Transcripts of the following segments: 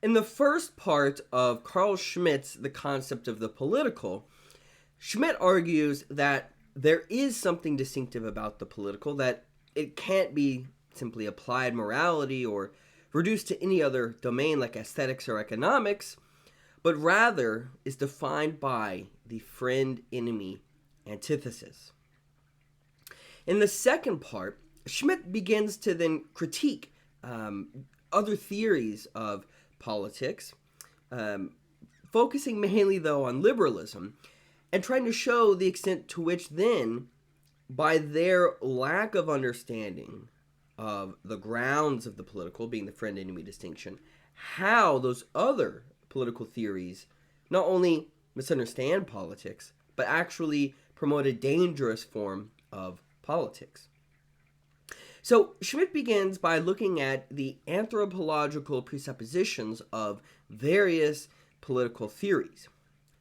In the first part of Carl Schmitt's The Concept of the Political, Schmitt argues that there is something distinctive about the political, that it can't be simply applied morality or reduced to any other domain like aesthetics or economics, but rather is defined by the friend-enemy antithesis. In the second part, Schmitt begins to then critique other theories of politics, focusing mainly, though, on liberalism, and trying to show the extent to which then, by their lack of understanding of the grounds of the political, being the friend-enemy distinction, how those other political theories not only misunderstand politics, but actually promote a dangerous form of politics. So Schmitt begins by looking at the anthropological presuppositions of various political theories.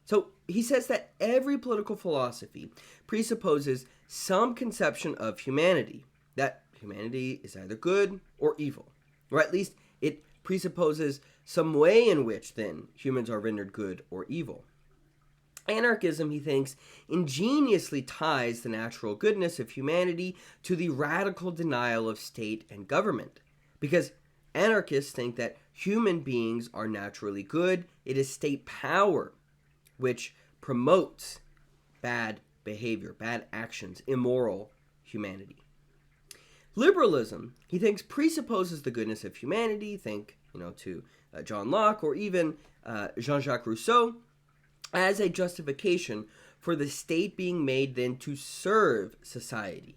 So he says that every political philosophy presupposes some conception of humanity, that humanity is either good or evil, or at least it presupposes some way in which then humans are rendered good or evil. Anarchism, he thinks, ingeniously ties the natural goodness of humanity to the radical denial of state and government, because anarchists think that human beings are naturally good. It is state power which promotes bad behavior, bad actions, immoral humanity. Liberalism, he thinks, presupposes the goodness of humanity. Think, to John Locke or even Jean-Jacques Rousseau, as a justification for the state being made then to serve society.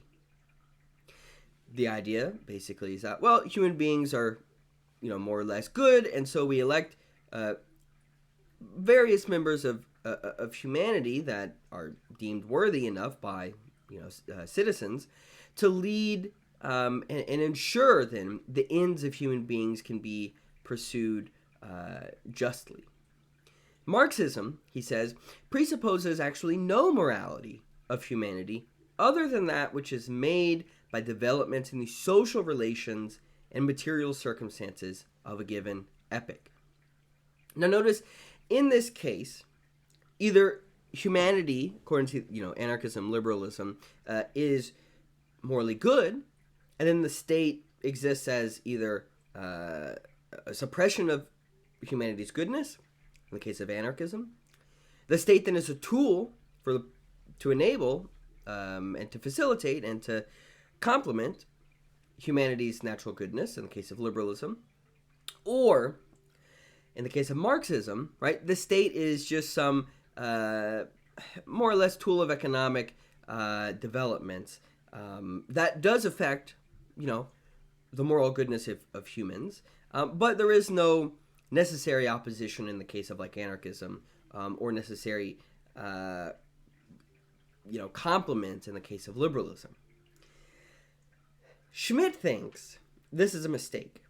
The idea, basically, is that, well, human beings are, more or less good, and so we elect various members of humanity that are deemed worthy enough by, citizens to lead and ensure then the ends of human beings can be pursued justly. Marxism, he says, presupposes actually no morality of humanity other than that which is made by developments in the social relations and material circumstances of a given epoch. Now notice, in this case, either humanity, according to anarchism, liberalism, is morally good, and then the state exists as either a suppression of humanity's goodness, in the case of anarchism. The state then is a tool to enable and to facilitate and to complement humanity's natural goodness, in the case of liberalism. Or, in the case of Marxism, right, the state is just some more or less tool of economic development that does affect, the moral goodness of humans, but there is no necessary opposition in the case of like anarchism, or necessary complement in the case of liberalism. Schmitt thinks this is a mistake,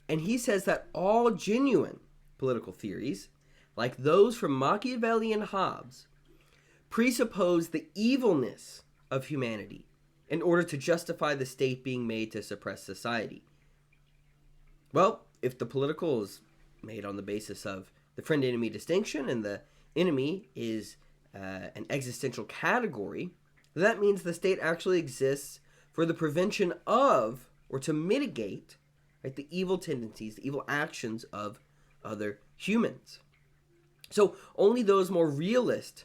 and he says that all genuine political theories, like those from Machiavelli and Hobbes, presuppose the evilness of humanity in order to justify the state being made to suppress society. Well, if the political is made on the basis of the friend-enemy distinction, and the enemy is an existential category, that means the state actually exists for the prevention of, or to mitigate, right, the evil tendencies, the evil actions of other humans. So only those more realist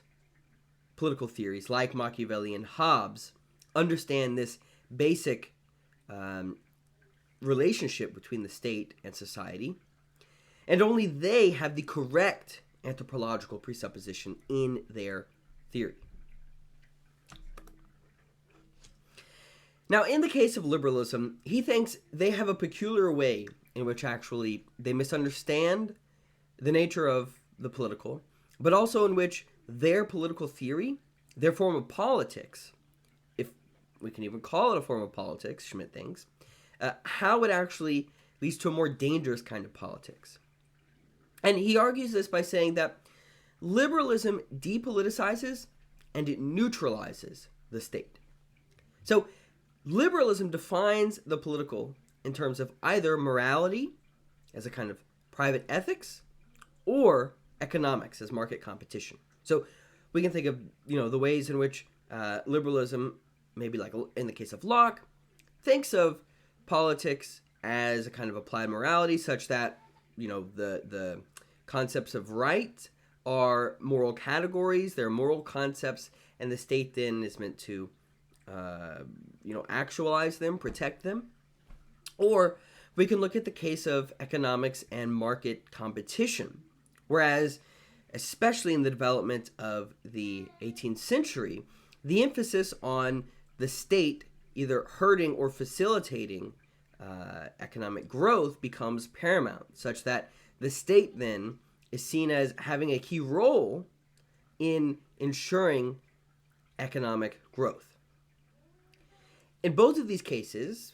political theories, like Machiavelli and Hobbes, understand this basic relationship between the state and society, and only they have the correct anthropological presupposition in their theory. Now, in the case of liberalism, he thinks they have a peculiar way in which actually they misunderstand the nature of the political, but also in which their political theory, their form of politics, if we can even call it a form of politics, Schmitt thinks, how it actually leads to a more dangerous kind of politics. And he argues this by saying that liberalism depoliticizes and it neutralizes the state. So liberalism defines the political in terms of either morality as a kind of private ethics, or economics as market competition. So we can think of, the ways in which liberalism, maybe like in the case of Locke, thinks of politics as a kind of applied morality, such that, the concepts of right are moral categories, they're moral concepts, and the state then is meant to, actualize them, protect them. Or we can look at the case of economics and market competition, whereas, especially in the development of the 18th century, the emphasis on the state either hurting or facilitating economic growth becomes paramount, such that the state then is seen as having a key role in ensuring economic growth. In both of these cases,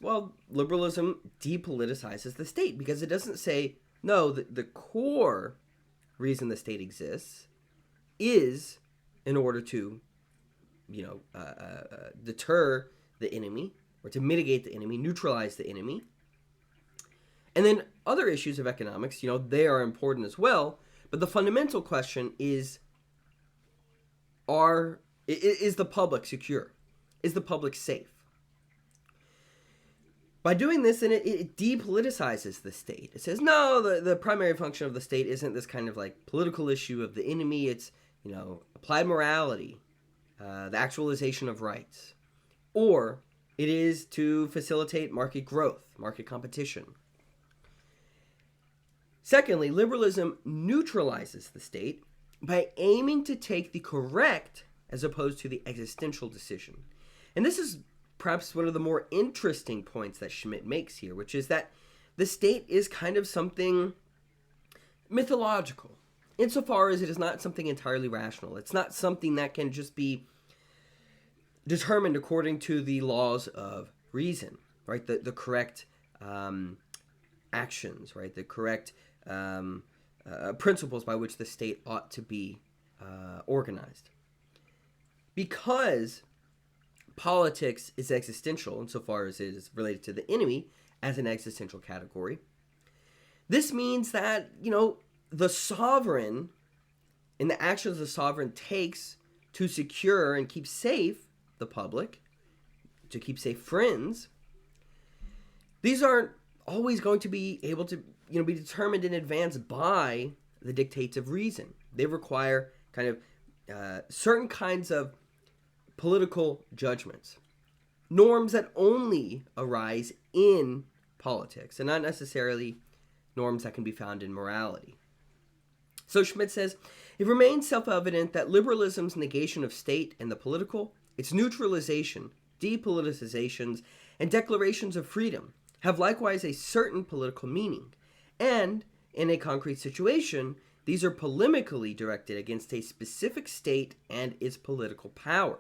liberalism depoliticizes the state because it doesn't say, no, the core reason the state exists is in order to, deter the enemy or to mitigate the enemy, neutralize the enemy. And then other issues of economics, they are important as well. But the fundamental question is the public secure? Is the public safe? By doing this, then it depoliticizes the state. It says, no, the primary function of the state isn't this kind of like political issue of the enemy. It's, applied morality, the actualization of rights. Or it is to facilitate market growth, market competition. Secondly, liberalism neutralizes the state by aiming to take the correct as opposed to the existential decision. And this is perhaps one of the more interesting points that Schmitt makes here, which is that the state is kind of something mythological, insofar as it is not something entirely rational. It's not something that can just be determined according to the laws of reason, right? The correct actions, right? The correct principles by which the state ought to be organized. Because politics is existential insofar as it is related to the enemy as an existential category, this means that, the sovereign, in the actions the sovereign takes to secure and keep safe the public, to keep safe friends, these aren't always going to be able to, be determined in advance by the dictates of reason. They require kind of certain kinds of political judgments, norms that only arise in politics and not necessarily norms that can be found in morality. So Schmitt says, it remains self-evident that liberalism's negation of state and the political, its neutralization, depoliticizations, and declarations of freedom have likewise a certain political meaning, and in a concrete situation, these are polemically directed against a specific state and its political power.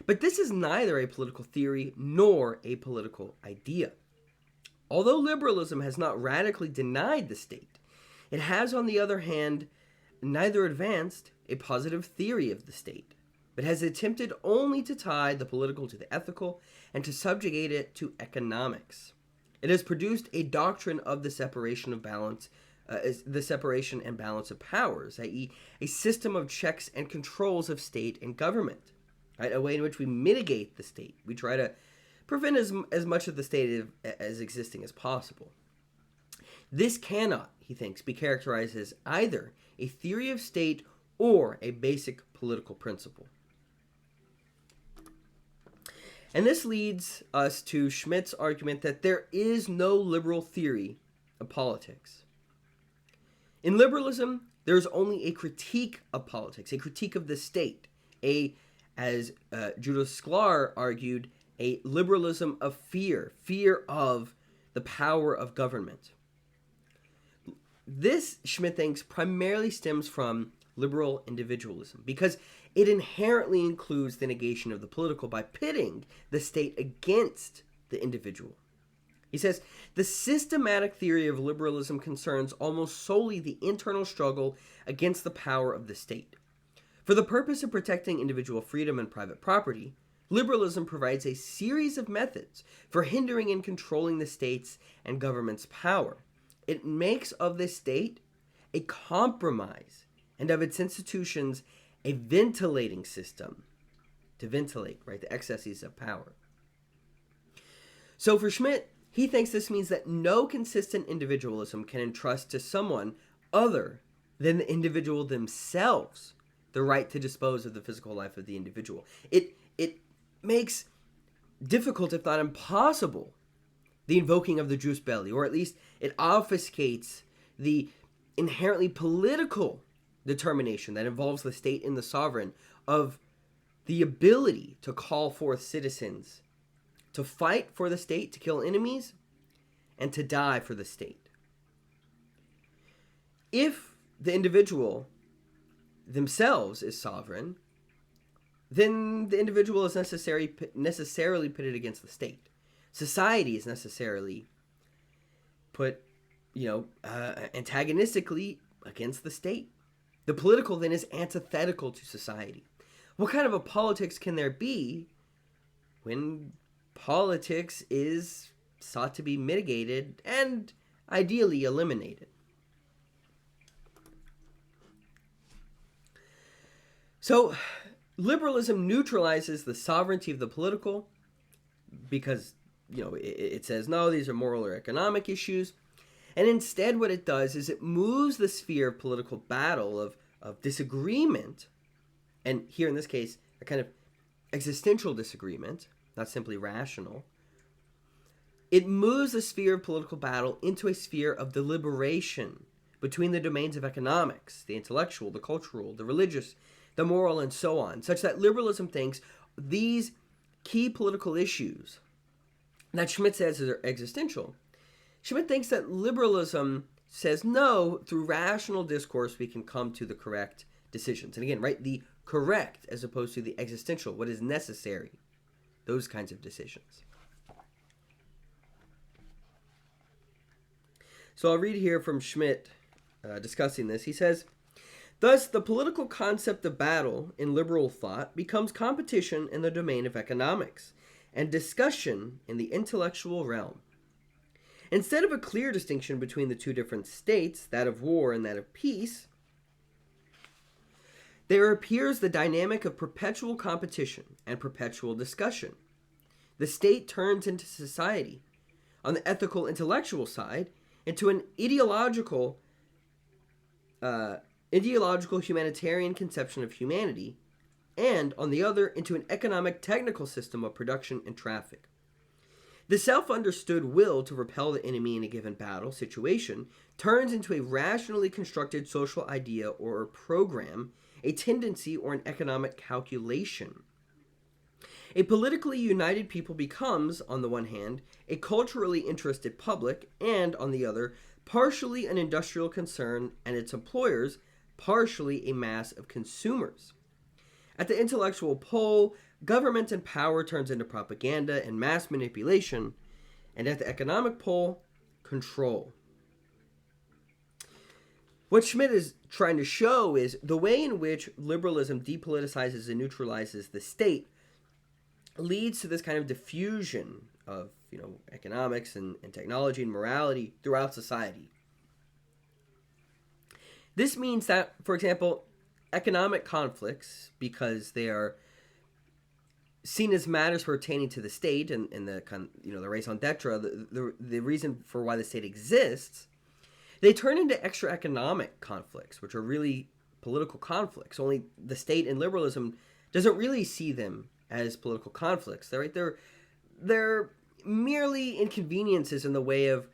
But this is neither a political theory nor a political idea. Although liberalism has not radically denied the state, it has, on the other hand, neither advanced a positive theory of the state, but has attempted only to tie the political to the ethical and to subjugate it to economics. It has produced a doctrine of the separation of balance, the separation and balance of powers, i.e., a system of checks and controls of state and government. Right, a way in which we mitigate the state. We try to prevent as much of the state as existing as possible. This cannot, he thinks, be characterized as either a theory of state or a basic political principle. And this leads us to Schmitt's argument that there is no liberal theory of politics. In liberalism, there is only a critique of politics, a critique of the state, as Judah Sklar argued, a liberalism of fear of the power of government. This, Schmitt thinks, primarily stems from liberal individualism because it inherently includes the negation of the political by pitting the state against the individual. He says, the systematic theory of liberalism concerns almost solely the internal struggle against the power of the state. For the purpose of protecting individual freedom and private property, liberalism provides a series of methods for hindering and controlling the state's and government's power. it makes of the state a compromise, and of its institutions a ventilating system. To ventilate, right, the excesses of power. So for Schmitt, he thinks this means that no consistent individualism can entrust to someone other than the individual themselves the right to dispose of the physical life of the individual. It makes difficult, if not impossible, the invoking of the jus belli, or at least it obfuscates the inherently political determination that involves the state and the sovereign of the ability to call forth citizens to fight for the state, to kill enemies, and to die for the state. If the individual themselves is sovereign, then the individual is necessarily pitted against the state. Society is necessarily put, antagonistically against the state. The political then is antithetical to society. What kind of a politics can there be when politics is sought to be mitigated and ideally eliminated? So, liberalism neutralizes the sovereignty of the political because, it says, no, these are moral or economic issues. And instead what it does is it moves the sphere of political battle, of disagreement, and here in this case, a kind of existential disagreement, not simply rational. It moves the sphere of political battle into a sphere of deliberation between the domains of economics, the intellectual, the cultural, the religious, the moral, and so on, such that liberalism thinks these key political issues that Schmitt says are existential. Schmitt thinks that liberalism says, no, through rational discourse we can come to the correct decisions. And again, right, the correct as opposed to the existential, what is necessary, those kinds of decisions. So I'll read here from Schmitt discussing this. He says, thus, the political concept of battle in liberal thought becomes competition in the domain of economics and discussion in the intellectual realm. Instead of a clear distinction between the two different states, that of war and that of peace, there appears the dynamic of perpetual competition and perpetual discussion. The state turns into society, on the ethical intellectual side, into an ideological humanitarian conception of humanity, and on the other, into an economic technical system of production and traffic. The self-understood will to repel the enemy in a given battle situation turns into a rationally constructed social idea or a program, a tendency or an economic calculation. A politically united people becomes, on the one hand, a culturally interested public, and, on the other, partially an industrial concern and its employers, partially a mass of consumers. At the intellectual pole, government and power turns into propaganda and mass manipulation, and at the economic pole, control. What Schmitt is trying to show is the way in which liberalism depoliticizes and neutralizes the state leads to this kind of diffusion of, economics and technology and morality throughout society. This means that, for example, economic conflicts, because they are seen as matters pertaining to the state and the the raison d'etre, the reason for why the state exists, they turn into extra economic conflicts, which are really political conflicts. Only the state and liberalism doesn't really see them as political conflicts. They're merely inconveniences in the way of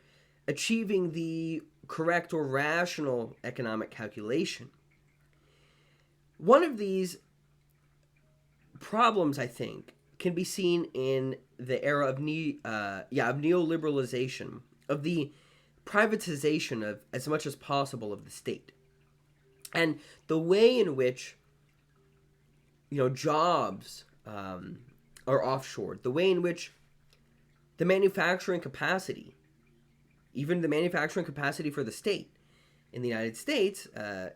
achieving the correct or rational economic calculation. One of these problems, I think, can be seen in the era of neoliberalization, of the privatization of as much as possible of the state, and the way in which jobs are offshored, the way in which the manufacturing capacity, even the manufacturing capacity for the state in the United States,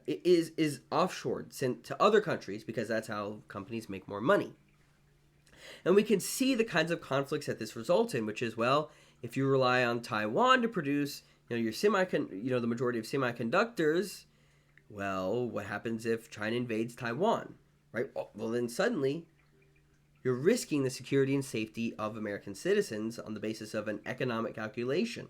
is offshored, sent to other countries because that's how companies make more money. And we can see the kinds of conflicts that this results in, which is, well, if you rely on Taiwan to produce the majority of semiconductors. Well, what happens if China invades Taiwan, right? Well, then suddenly you're risking the security and safety of American citizens on the basis of an economic calculation.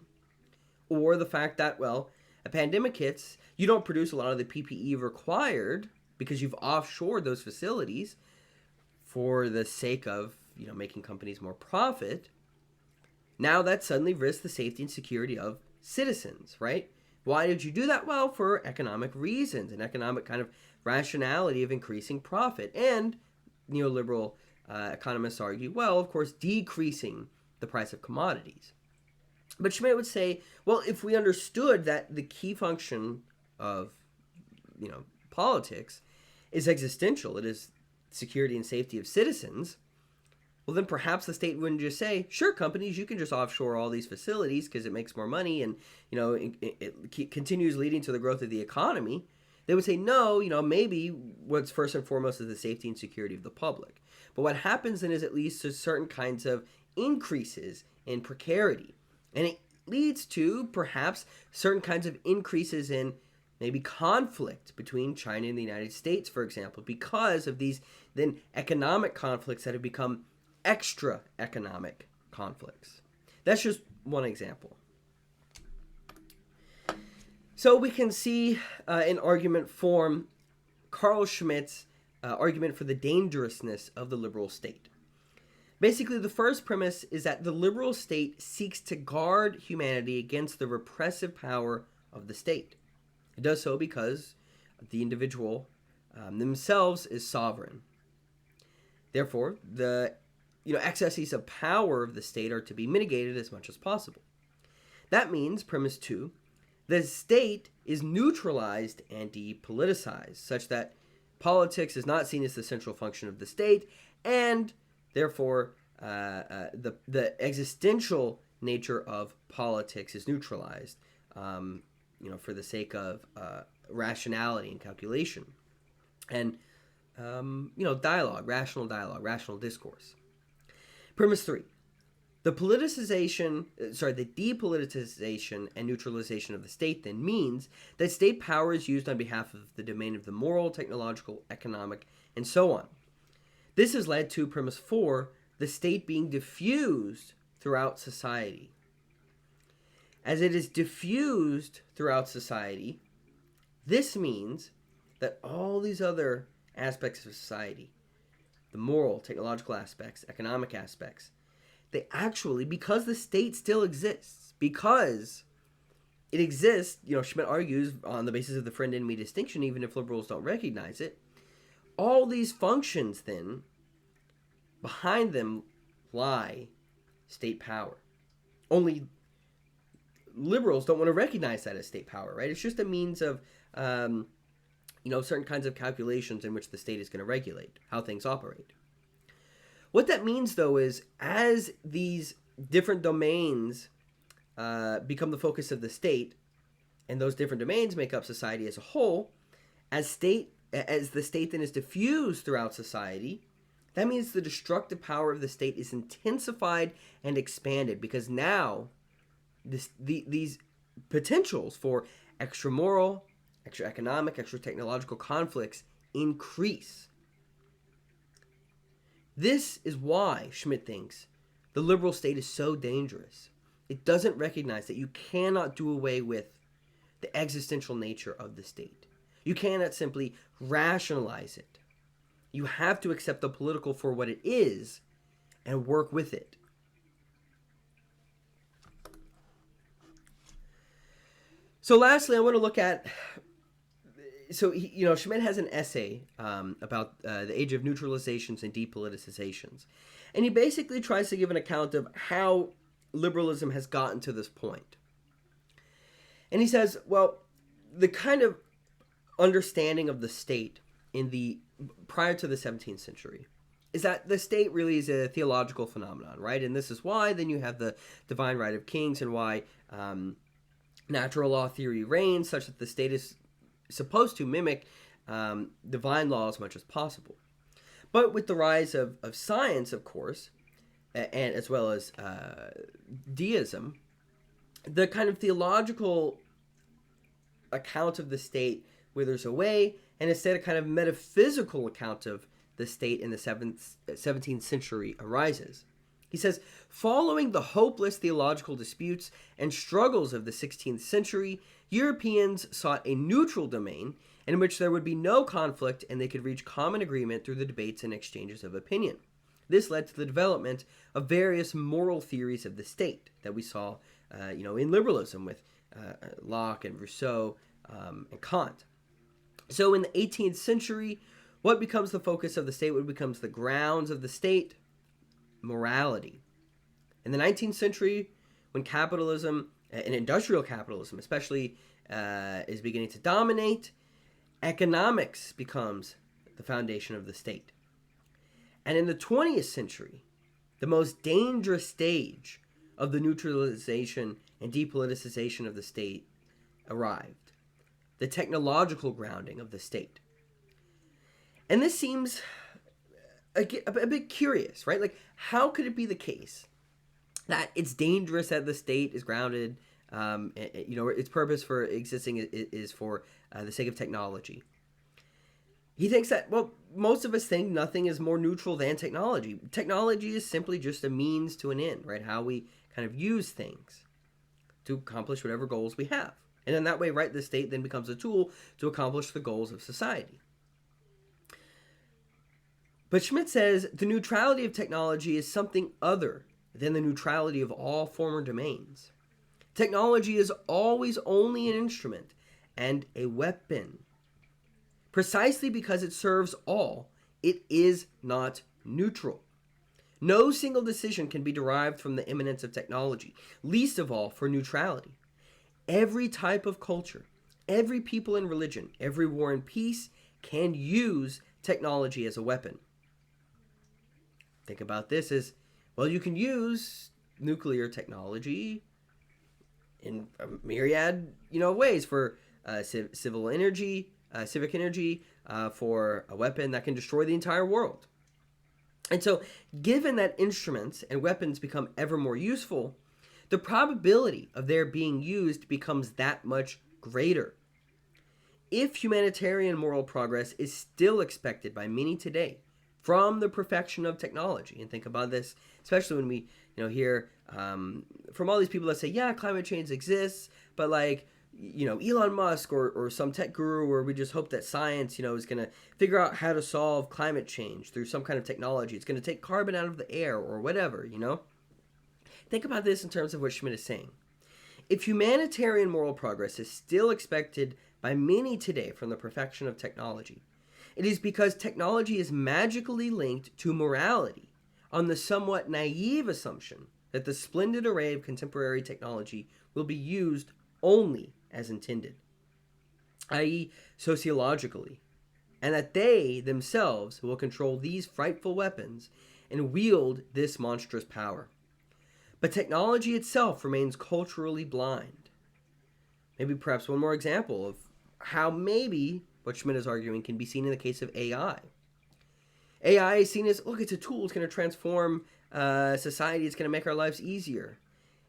Or the fact that, well, a pandemic hits, you don't produce a lot of the PPE required because you've offshored those facilities for the sake of, making companies more profit. Now that suddenly risks the safety and security of citizens, right? Why did you do that? Well, for economic reasons, an economic kind of rationality of increasing profit. And neoliberal economists argue, well, of course, decreasing the price of commodities. But Schmitt would say, well, if we understood that the key function of, politics is existential, it is security and safety of citizens, well, then perhaps the state wouldn't just say, sure, companies, you can just offshore all these facilities because it makes more money and, it continues leading to the growth of the economy. They would say, no, maybe what's first and foremost is the safety and security of the public. But what happens then is it leads to certain kinds of increases in precarity. And it leads to perhaps certain kinds of increases in maybe conflict between China and the United States, for example, because of these then economic conflicts that have become extra economic conflicts. That's just one example. So we can see in argument form Carl Schmitt's argument for the dangerousness of the liberal state. Basically, the first premise is that the liberal state seeks to guard humanity against the repressive power of the state. It does so because the individual themselves is sovereign. Therefore, the excesses of power of the state are to be mitigated as much as possible. That means, premise 2, the state is neutralized and depoliticized, such that politics is not seen as the central function of the state, and therefore the existential nature of politics is neutralized, for the sake of rationality and calculation, and dialogue, rational discourse. Premise 3. The depoliticization and neutralization of the state then means that state power is used on behalf of the domain of the moral, technological, economic, and so on. This has led to premise 4, the state being diffused throughout society. As it is diffused throughout society, this means that all these other aspects of society, the moral, technological aspects, economic aspects, they actually, because the state still exists, because it exists, Schmitt argues on the basis of the friend-enemy distinction, even if liberals don't recognize it, all these functions then, behind them lie state power. Only liberals don't want to recognize that as state power, right? It's just a means of, certain kinds of calculations in which the state is going to regulate how things operate. What that means, though, is as these different domains become the focus of the state, and those different domains make up society as a whole, as the state then is diffused throughout society, that means the destructive power of the state is intensified and expanded, because now these potentials for extra moral, extra economic, extra technological conflicts increase. This is why Schmitt thinks the liberal state is so dangerous. It doesn't recognize that you cannot do away with the existential nature of the state. You cannot simply rationalize it. You have to accept the political for what it is and work with it. So lastly, I want to look at, Schmitt has an essay about the age of neutralizations and depoliticizations. And he basically tries to give an account of how liberalism has gotten to this point. And he says, well, the kind of understanding of the state prior to the 17th century is that the state really is a theological phenomenon, right? And this is why then you have the divine right of kings, and why natural law theory reigns, such that the state is supposed to mimic divine law as much as possible. But with the rise of science, of course, and as well as deism, the kind of theological account of the state withers away, and instead a kind of metaphysical account of the state in the 17th century arises. He says, following the hopeless theological disputes and struggles of the 16th century, Europeans sought a neutral domain in which there would be no conflict and they could reach common agreement through the debates and exchanges of opinion. This led to the development of various moral theories of the state that we saw in liberalism with Locke and Rousseau and Kant. So in the 18th century, what becomes the focus of the state? What becomes the grounds of the state? Morality. In the 19th century, when capitalism, and industrial capitalism especially, is beginning to dominate, economics becomes the foundation of the state. And in the 20th century, the most dangerous stage of the neutralization and depoliticization of the state arrived. The technological grounding of the state. And this seems a bit curious, right? Like, how could it be the case that it's dangerous that the state is grounded, its purpose for existing is for the sake of technology? He thinks that, well, most of us think nothing is more neutral than technology. Technology is simply just a means to an end, right? How we kind of use things to accomplish whatever goals we have. And in that way, right, the state then becomes a tool to accomplish the goals of society. But Schmitt says the neutrality of technology is something other than the neutrality of all former domains. Technology is always only an instrument and a weapon. Precisely because it serves all, it is not neutral. No single decision can be derived from the immanence of technology, least of all for neutrality. Every type of culture, every people and religion, every war and peace can use technology as a weapon. Think about this as, well, you can use nuclear technology in a myriad, ways for civic energy, for a weapon that can destroy the entire world. And so, given that instruments and weapons become ever more useful, the probability of their being used becomes that much greater. If humanitarian moral progress is still expected by many today from the perfection of technology, and think about this, especially when we hear from all these people that say, yeah, climate change exists, but Elon Musk or some tech guru, where we just hope that science, is going to figure out how to solve climate change through some kind of technology. It's going to take carbon out of the air or whatever, Think about this in terms of what Schmitt is saying. If humanitarian moral progress is still expected by many today from the perfection of technology, it is because technology is magically linked to morality on the somewhat naive assumption that the splendid array of contemporary technology will be used only as intended, i.e. sociologically, and that they themselves will control these frightful weapons and wield this monstrous power. But technology itself remains culturally blind. Maybe perhaps one more example of how maybe what Schmitt is arguing can be seen in the case of AI. AI is seen as, look, it's a tool, it's going to transform society, it's going to make our lives easier.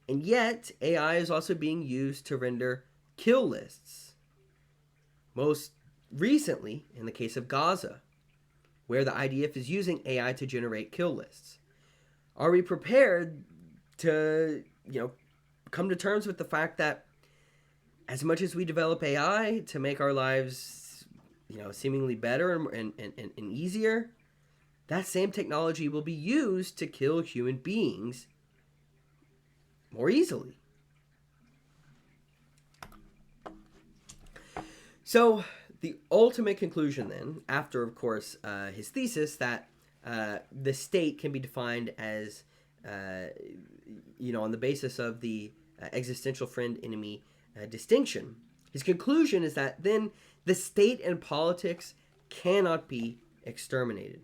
And yet, AI is also being used to render kill lists. Most recently, in the case of Gaza, where the IDF is using AI to generate kill lists. Are we prepared to, come to terms with the fact that as much as we develop AI to make our lives, seemingly better and easier, that same technology will be used to kill human beings more easily? So the ultimate conclusion then, after, of course, his thesis that the state can be defined as on the basis of the existential friend-enemy distinction. His conclusion is that then the state and politics cannot be exterminated.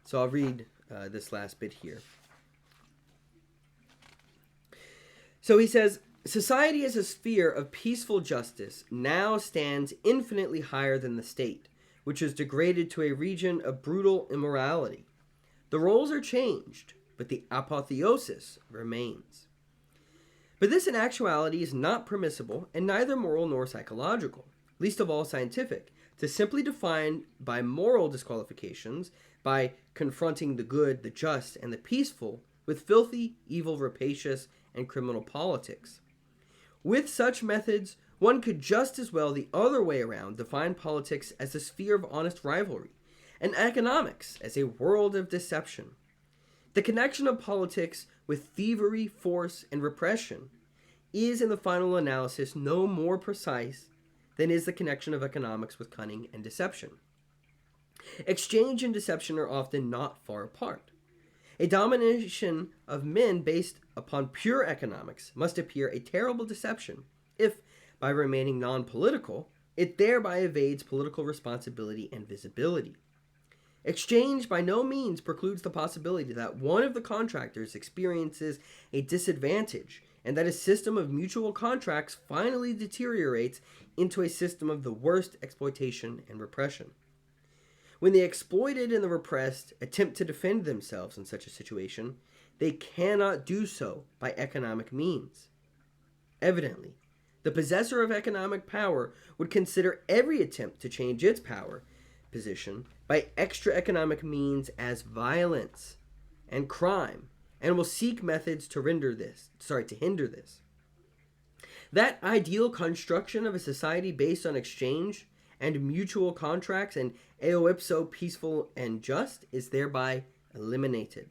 So I'll read this last bit here. So he says, society as a sphere of peaceful justice now stands infinitely higher than the state, which is degraded to a region of brutal immorality. The roles are changed, but the apotheosis remains. But this in actuality is not permissible and neither moral nor psychological, least of all scientific, to simply define by moral disqualifications, by confronting the good, the just, and the peaceful with filthy, evil, rapacious, and criminal politics. With such methods, one could just as well the other way around define politics as a sphere of honest rivalry, and economics as a world of deception. The connection of politics with thievery, force, and repression is in the final analysis no more precise than is the connection of economics with cunning and deception. Exchange and deception are often not far apart. A domination of men based upon pure economics must appear a terrible deception if, by remaining non-political, it thereby evades political responsibility and visibility. Exchange by no means precludes the possibility that one of the contractors experiences a disadvantage and that a system of mutual contracts finally deteriorates into a system of the worst exploitation and repression. When the exploited and the repressed attempt to defend themselves in such a situation, they cannot do so by economic means. Evidently, the possessor of economic power would consider every attempt to change its power position by extra economic means as violence and crime, and will seek methods to hinder this. That ideal construction of a society based on exchange and mutual contracts and eo ipso peaceful and just is thereby eliminated.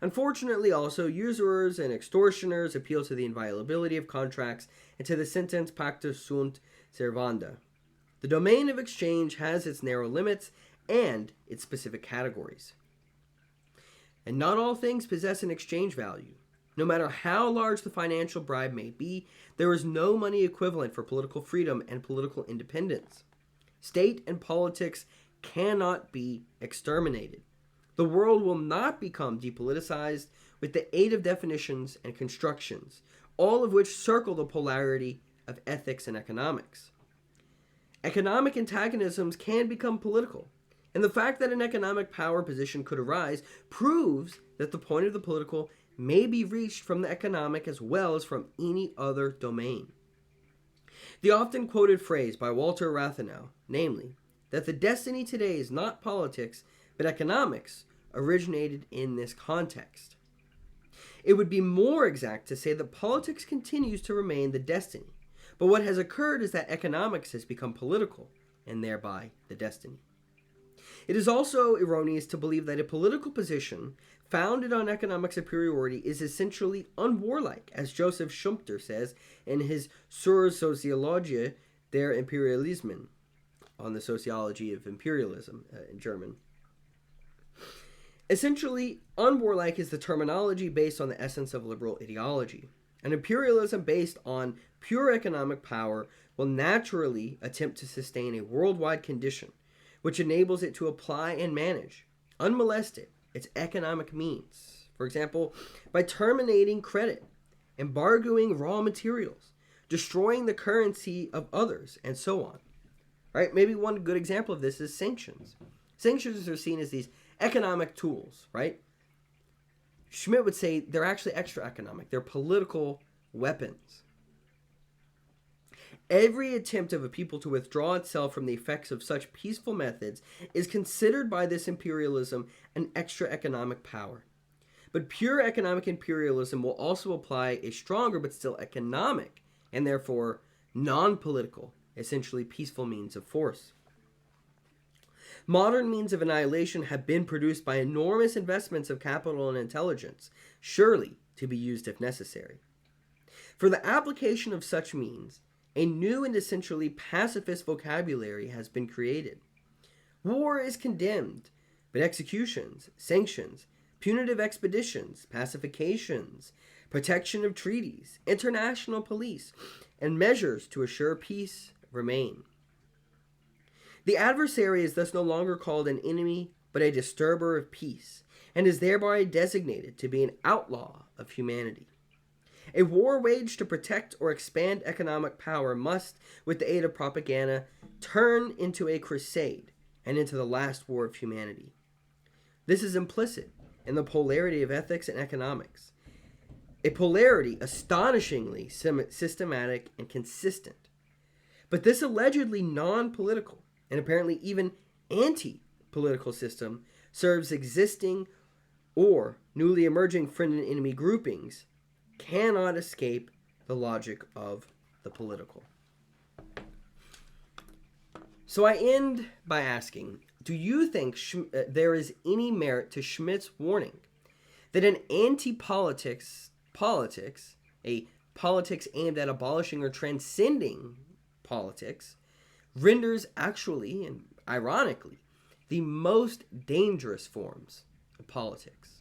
Unfortunately also, usurers and extortioners appeal to the inviolability of contracts and to the sentence pacta sunt servanda. The domain of exchange has its narrow limits and its specific categories. And not all things possess an exchange value. No matter how large the financial bribe may be, there is no money equivalent for political freedom and political independence. State and politics cannot be exterminated. The world will not become depoliticized with the aid of definitions and constructions, all of which circle the polarity of ethics and economics. Economic antagonisms can become political, and the fact that an economic power position could arise proves that the point of the political may be reached from the economic as well as from any other domain. The often quoted phrase by Walter Rathenau, namely, that the destiny today is not politics but economics, originated in this context. It would be more exact to say that politics continues to remain the destiny, but what has occurred is that economics has become political, and thereby the destiny. It is also erroneous to believe that a political position founded on economic superiority is essentially unwarlike, as Joseph Schumpeter says in his Zur Soziologie der Imperialismen, on the sociology of imperialism in German. Essentially, unwarlike is the terminology based on the essence of liberal ideology. An imperialism based on pure economic power will naturally attempt to sustain a worldwide condition, which enables it to apply and manage, unmolested, its economic means. For example, by terminating credit, embargoing raw materials, destroying the currency of others, and so on. Right? Maybe one good example of this is sanctions. Sanctions are seen as these economic tools, right? Schmitt would say they're actually extra economic. They're political weapons. Every attempt of a people to withdraw itself from the effects of such peaceful methods is considered by this imperialism an extra economic power. But pure economic imperialism will also apply a stronger but still economic, and therefore non-political, essentially peaceful means of force. Modern means of annihilation have been produced by enormous investments of capital and intelligence, surely to be used if necessary. For the application of such means, a new and essentially pacifist vocabulary has been created. War is condemned, but executions, sanctions, punitive expeditions, pacifications, protection of treaties, international police, and measures to assure peace remain. The adversary is thus no longer called an enemy, but a disturber of peace, and is thereby designated to be an outlaw of humanity. A war waged to protect or expand economic power must, with the aid of propaganda, turn into a crusade and into the last war of humanity. This is implicit in the polarity of ethics and economics. a polarity astonishingly systematic and consistent. But this allegedly non-political and apparently even anti-political system serves existing or newly emerging friend and enemy groupings, cannot escape the logic of the political. So I end by asking, do you think there is any merit to Schmitt's warning that an anti-politics politics, a politics aimed at abolishing or transcending politics, renders actually and ironically the most dangerous forms of politics?